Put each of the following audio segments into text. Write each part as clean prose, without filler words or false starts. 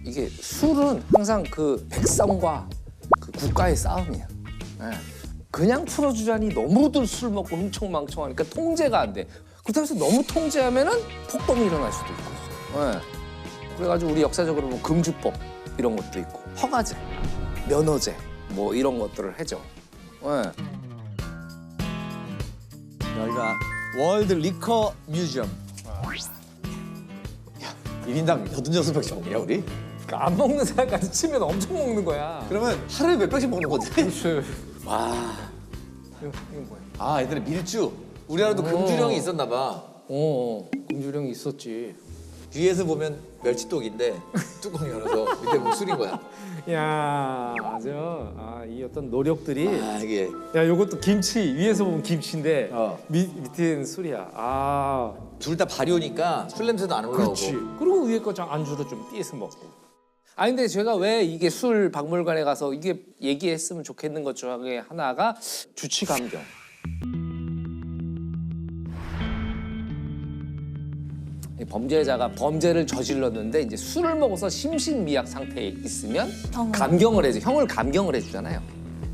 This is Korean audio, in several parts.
이게 술은 항상 그 백성과 그 국가의 싸움이야. 예. 그냥 풀어주자니 너무들 술 먹고 흥청망청하니까 통제가 안 돼. 그렇다고 해서 너무 통제하면은 폭동이 일어날 수도 있고. 예. 그래가지고 우리 역사적으로 뭐 금주법 이런 것도 있고 허가제, 면허제 뭐 이런 것들을 해죠. 예. 여기가 월드 리커 뮤지엄. 야, 1인당 86병씩 먹냐 우리? 그러니까 안 먹는 사람까지 치면 엄청 먹는 거야. 그러면 하루에 몇 병씩 먹는 거지? 그렇지. 와. 이거 뭐야? 아, 얘들은 밀주. 우리나라도 금주령이 있었나 봐. 금주령이 있었지. 뒤에서 보면 멸치독인데 뚜껑 열어서 밑에 보면 술인 거야. 야, 맞아. 이 어떤 노력들이. 아, 이게 야, 요것도 김치. 위에서 보면 김치인데 밑에는 술이야. 둘 다 발효니까 술 냄새도 안 올라오고. 그렇지. 그리고 위에 거 안주로 좀 띄어서 먹고. 근데 제가 왜 이게 술 박물관에 가서 이게 얘기했으면 좋겠는 것 중에 하나가 주치감경. 이 범죄자가 범죄를 저질렀는데 이제 술을 먹어서 심신미약 상태에 있으면 감경을 해줘. 형을 감경을 해주잖아요.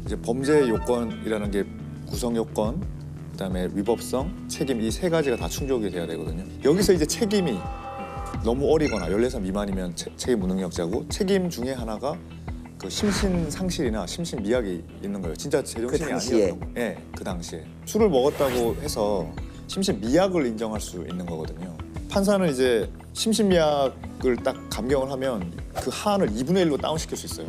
이제 범죄 요건이라는 게 구성 요건, 그다음에 위법성, 책임 이 세 가지가 다 충족이 돼야 되거든요. 여기서 이제 책임이 너무 어리거나 14살 미만이면 책임 무능력자고 책임 중에 하나가 그 심신 상실이나 심신 미약이 있는 거예요. 진짜 제정신이 그 당시에. 아니었던 거. 네, 그 당시에 술을 먹었다고 해서 심신 미약을 인정할 수 있는 거거든요. 판사는 이제 심신 미약을 딱 감경을 하면 그 하한을 2분의 1로 다운시킬 수 있어요.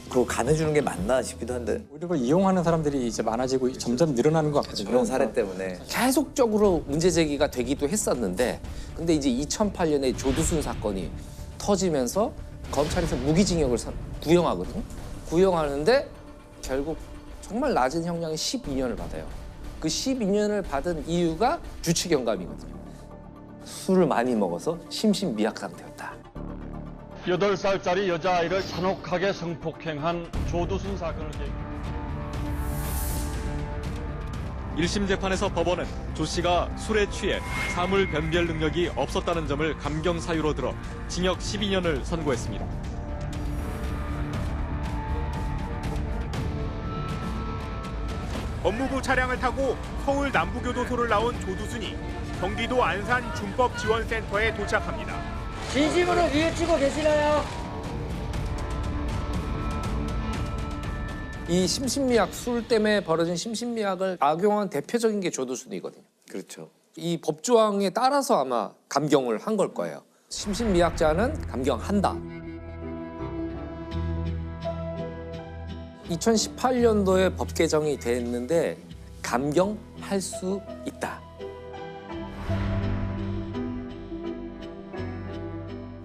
그거 간해주는 게 맞나 싶기도 한데. 오히려 그걸 이용하는 사람들이 이제 많아지고 점점 늘어나는 것 같거든요. 그런 사례 때문에. 계속적으로 문제 제기가 되기도 했었는데 근데 이제 2008년에 조두순 사건이 터지면서 검찰에서 무기징역을 구형하거든요. 구형하는데 결국 정말 낮은 형량의 12년을 받아요. 그 12년을 받은 이유가 주치경감이거든요. 술을 많이 먹어서 심신미약 상태였다. 8살짜리 여자아이를 잔혹하게 성폭행한 조두순 사건을 계기로 1심 재판에서 법원은 조 씨가 술에 취해 사물 변별 능력이 없었다는 점을 감경 사유로 들어 징역 12년을 선고했습니다. 법무부 차량을 타고 서울 남부교도소를 나온 조두순이 경기도 안산 준법지원센터에 도착합니다. 진심으로 뉘우치고 계시나요? 이 심신미약 술 때문에 벌어진 심신미약을 악용한 대표적인 게 조두순이거든요. 그렇죠. 이 법조항에 따라서 아마 감경을 한 걸 거예요. 심신미약자는 감경한다. 2018년도에 법 개정이 됐는데 감경할 수 있다.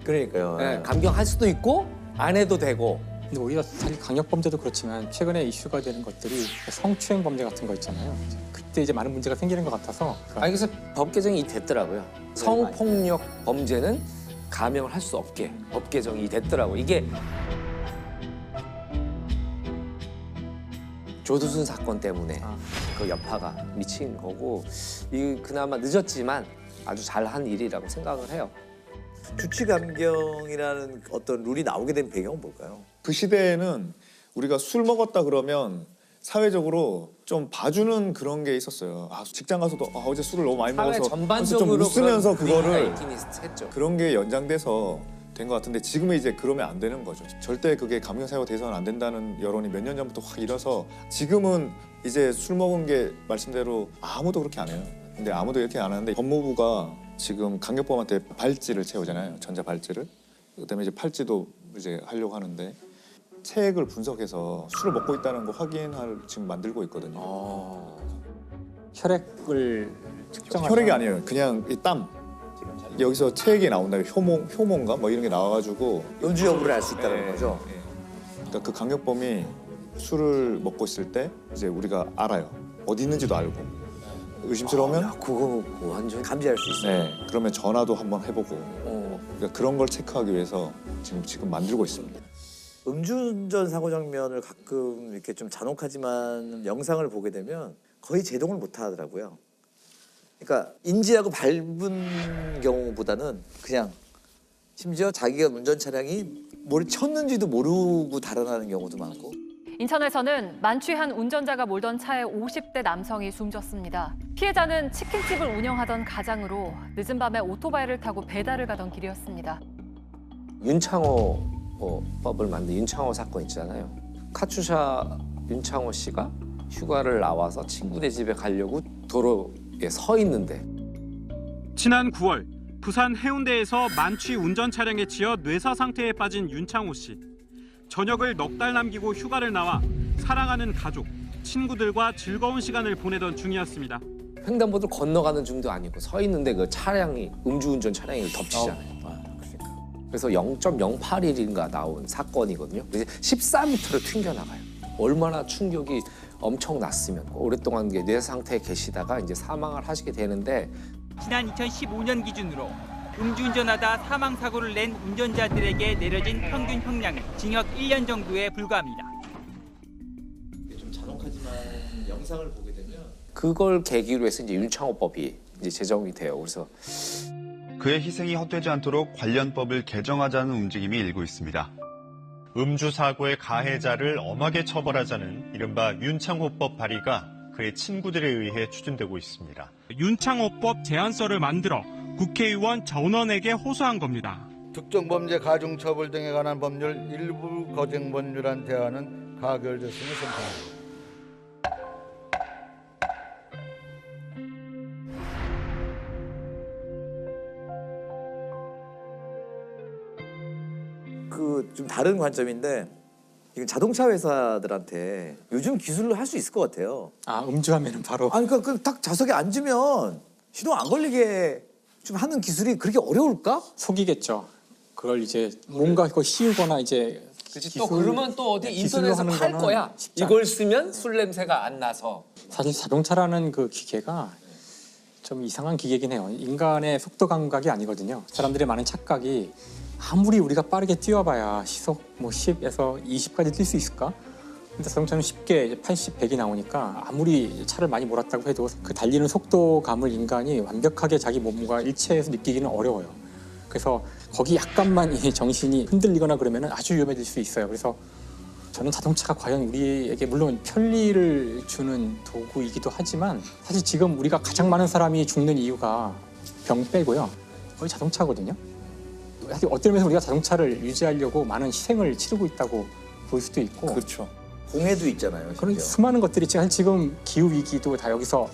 그러니까요. 네, 감경할 수도 있고 안 해도 되고. 근데 오히려 사실 강력 범죄도 그렇지만 최근에 이슈가 되는 것들이 성추행 범죄 같은 거 있잖아요. 그때 이제 많은 문제가 생기는 것 같아서. 그래서 법 개정이 됐더라고요. 성폭력 범죄는 감형을 할 수 없게 법 개정이 됐더라고요. 이게 조두순 사건 때문에 그 여파가 미친 거고 이 그나마 늦었지만 아주 잘한 일이라고 생각을 해요. 주치감경이라는 어떤 룰이 나오게 된 배경은 뭘까요? 그 시대에는 우리가 술 먹었다 그러면 사회적으로 좀 봐주는 그런 게 있었어요. 직장 가서도 어제 술을 너무 많이 사회 먹어서 전반적으로 좀 웃으면서 그런 분위기가 그거를 있긴 했죠. 그런 게 연장돼서 된 것 같은데 지금은 이제 그러면 안 되는 거죠. 절대 그게 감경 사유가 돼서는 안 된다는 여론이 몇 년 전부터 확 일어서 지금은 이제 술 먹은 게 말씀대로 아무도 그렇게 안 해요. 근데 아무도 이렇게 안 하는데 법무부가 지금 강력범한테 발찌를 채우잖아요. 전자 발찌를. 그다음에 이제 팔찌도 이제 하려고 하는데 체액을 분석해서 술을 먹고 있다는 거 확인할 지금 만들고 있거든요. 혈액을 측정하는 혈액이 아니에요. 그냥 이 땀. 여기서 체액이 나온다. 효모인가 뭐 이런 게 나와가지고 음주 여부를 알 수 있다는 예, 거죠. 예. 그러니까 그 강력범이 술을 먹고 있을 때 이제 우리가 알아요. 어디 있는지도 알고 의심스러우면 그거 완전 감지할 수 있어요. 네, 그러면 전화도 한번 해보고 어. 그러니까 그런 걸 체크하기 위해서 지금 만들고 있습니다. 음주운전 사고 장면을 가끔 이렇게 좀 잔혹하지만 영상을 보게 되면 거의 제동을 못 하더라고요. 그러니까 인지하고 밟은 경우보다는 그냥 심지어 자기가 운전 차량이 뭘 쳤는지도 모르고 달아나는 경우도 많고. 인천에서는 만취한 운전자가 몰던 차에 50대 남성이 숨졌습니다. 피해자는 치킨집을 운영하던 가장으로 늦은 밤에 오토바이를 타고 배달을 가던 길이었습니다. 윤창호 법을 만든 윤창호 사건 있잖아요. 카츄샤 윤창호 씨가 휴가를 나와서 친구네 집에 가려고 도로에 서 있는데 지난 9월 부산 해운대에서 만취 운전 차량에 치여 뇌사 상태에 빠진 윤창호 씨. 저녁을 넉 달 남기고 휴가를 나와 사랑하는 가족, 친구들과 즐거운 시간을 보내던 중이었습니다. 횡단보도를 건너가는 중도 아니고 서 있는데 그 차량이 음주운전 차량이 덮치잖아요. 그래서 0.081인가 나온 사건이거든요. 그래서 14m를 튕겨나가요. 얼마나 충격이 엄청났으면 오랫동안 뇌 상태에 계시다가 이제 사망을 하시게 되는데 지난 2015년 기준으로 음주운전하다 사망사고를 낸 운전자들에게 내려진 평균 형량은 징역 1년 정도에 불과합니다. 좀 잔혹하지만 영상을 보게 되면 그걸 계기로 해서 이제 윤창호법이 이제 제정이 돼요. 그래서 그의 희생이 헛되지 않도록 관련법을 개정하자는 움직임이 일고 있습니다. 음주 사고의 가해자를 엄하게 처벌하자는 이른바 윤창호법 발의가 그의 친구들에 의해 추진되고 있습니다. 윤창호법 제안서를 만들어 국회의원 전원에게 호소한 겁니다. 특정 범죄 가중처벌 등에 관한 법률 일부 거정법률안 대안은 가결됐음을 선포합니다. 그 좀 다른 관점인데 이건 자동차 회사들한테 요즘 기술로 할 수 있을 것 같아요. 아, 음주하면은 바로. 아니 그러니까 딱 좌석에 앉으면 시동 안 걸리게 좀 하는 기술이 그렇게 어려울까? 속이겠죠. 그걸 이제 뭔가 그거 씌우거나 이제 또 그러면 또 어디 기술로 인터넷에서 하는 팔 거는 거야. 쉽지 않아요. 이걸 쓰면 술 냄새가 안 나서. 사실 자동차라는 그 기계가 좀 이상한 기계긴 해요. 인간의 속도 감각이 아니거든요. 사람들의 많은 착각이 아무리 우리가 빠르게 뛰어봐야 시속 뭐 10에서 20까지 뛸 수 있을까? 근데 자동차는 쉽게 이제 80, 100이 나오니까 아무리 차를 많이 몰았다고 해도 그 달리는 속도감을 인간이 완벽하게 자기 몸과 일체해서 느끼기는 어려워요. 그래서 거기 약간만 이 정신이 흔들리거나 그러면 아주 위험해질 수 있어요. 그래서 저는 자동차가 과연 우리에게 물론 편리를 주는 도구이기도 하지만 사실 지금 우리가 가장 많은 사람이 죽는 이유가 병 빼고요. 거의 자동차거든요. 사실 어떤 면에서 우리가 자동차를 유지하려고 많은 희생을 치르고 있다고 볼 수도 있고 그렇죠. 공해도 있잖아요. 그런 심지어. 수많은 것들이 지금 기후 위기도 다 여기서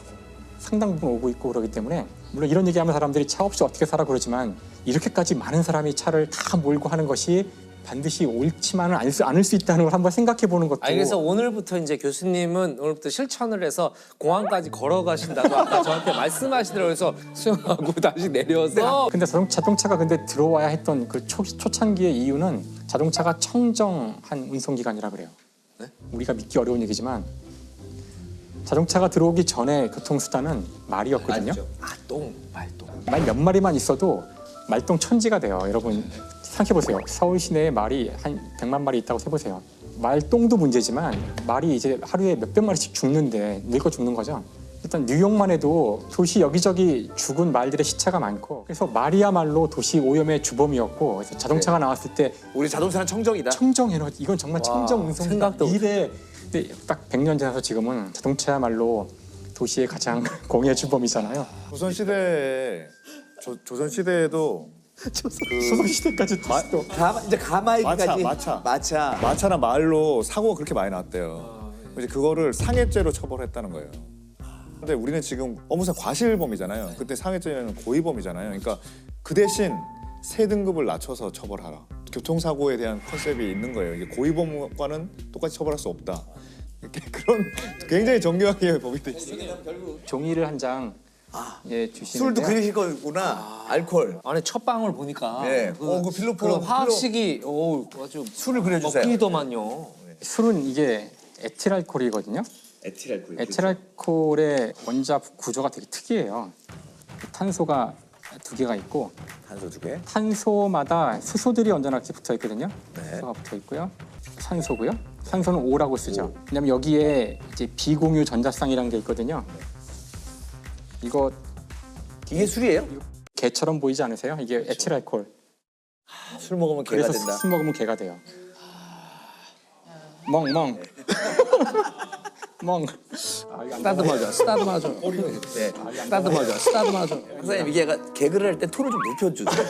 상당 부분 오고 있고 그러기 때문에 물론 이런 얘기하면 사람들이 차 없이 어떻게 살아 그러지만 이렇게까지 많은 사람이 차를 다 몰고 하는 것이 반드시 옳지만은 않을 수 있다는 걸 한번 생각해 보는 것도. 아니 그래서 오늘부터 이제 교수님은 오늘부터 실천을 해서 공항까지 걸어가신다고 아까 저한테 말씀하시더라고요. 그래서 수영하고 다시 내려서. 근데 자동차가 근데 들어와야 했던 그 초창기의 이유는 자동차가 청정한 운송기관이라 그래요. 네? 우리가 믿기 어려운 얘기지만 자동차가 들어오기 전에 교통수단은 말이었거든요. 말똥. 말 몇 마리만 있어도 말똥 천지가 돼요. 여러분 생각해보세요. 서울 시내에 말이 한 100만 마리 있다고 해보세요. 말똥도 문제지만 말이 이제 하루에 몇백 마리씩 죽는데 늙어 죽는 거죠. 일단 뉴욕만 해도 도시 여기저기 죽은 말들의 시체가 많고 그래서 말이야말로 도시 오염의 주범이었고 그래서 자동차가 나왔을 때 우리 자동차는 청정이다. 청정해로 이건 정말 청정 운송 생각도 이래 근데 딱 100년 지나서 지금은 자동차야말로 도시의 가장 공해 주범이잖아요. 조선시대에 조선시대에도 조선시대까지 또 이제 가마이기까지. 마차. 마차나 말로 사고가 그렇게 많이 났대요. 이제 그거를 상해죄로 처벌했다는 거예요. 근데 우리는 지금 업무상 과실범이잖아요. 그때 상해죄는 고의범이잖아요. 그러니까 그 대신 세 등급을 낮춰서 처벌하라. 교통사고에 대한 컨셉이 있는 거예요. 이게 고의범과는 똑같이 처벌할 수 없다. 이렇게 그런 굉장히 정교하게 법이 돼 있어요. 종이를 한 장 주시는데 술도 그러실 거구나. 알코올. 안에 첫 방울 보니까 네. 그 필로폰 그런 화학식이 아주 술을 그려주세요. 먹기더만요. 술은 이게 에틸알코올이거든요. 에틸알코올. 에틸알코올의 원자 구조가 되게 특이해요. 탄소가 2개가 있고 탄소 2개. 탄소마다 수소들이 언제나 이렇게 붙어 있거든요. 네. 수소가 붙어 있고요. 산소고요. 산소는 O라고 쓰죠. 왜냐면 여기에 이제 비공유 전자쌍이라는 게 있거든요. 이거 이게 술이에요? 개처럼 보이지 않으세요? 이게 에틸알코올. 술 먹으면 개가 그래서 된다. 술 먹으면 개가 돼요. 멍멍. 멍. 쓰다듬어줘. 네. 쓰다듬어줘. 박사님 이게 약간 개그를 할 때 톤을 좀 높여주세요.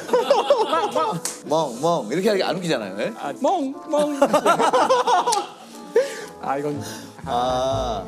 멍멍 이렇게 하는 게 안 웃기잖아요. 예? 멍 멍. 아 이건 아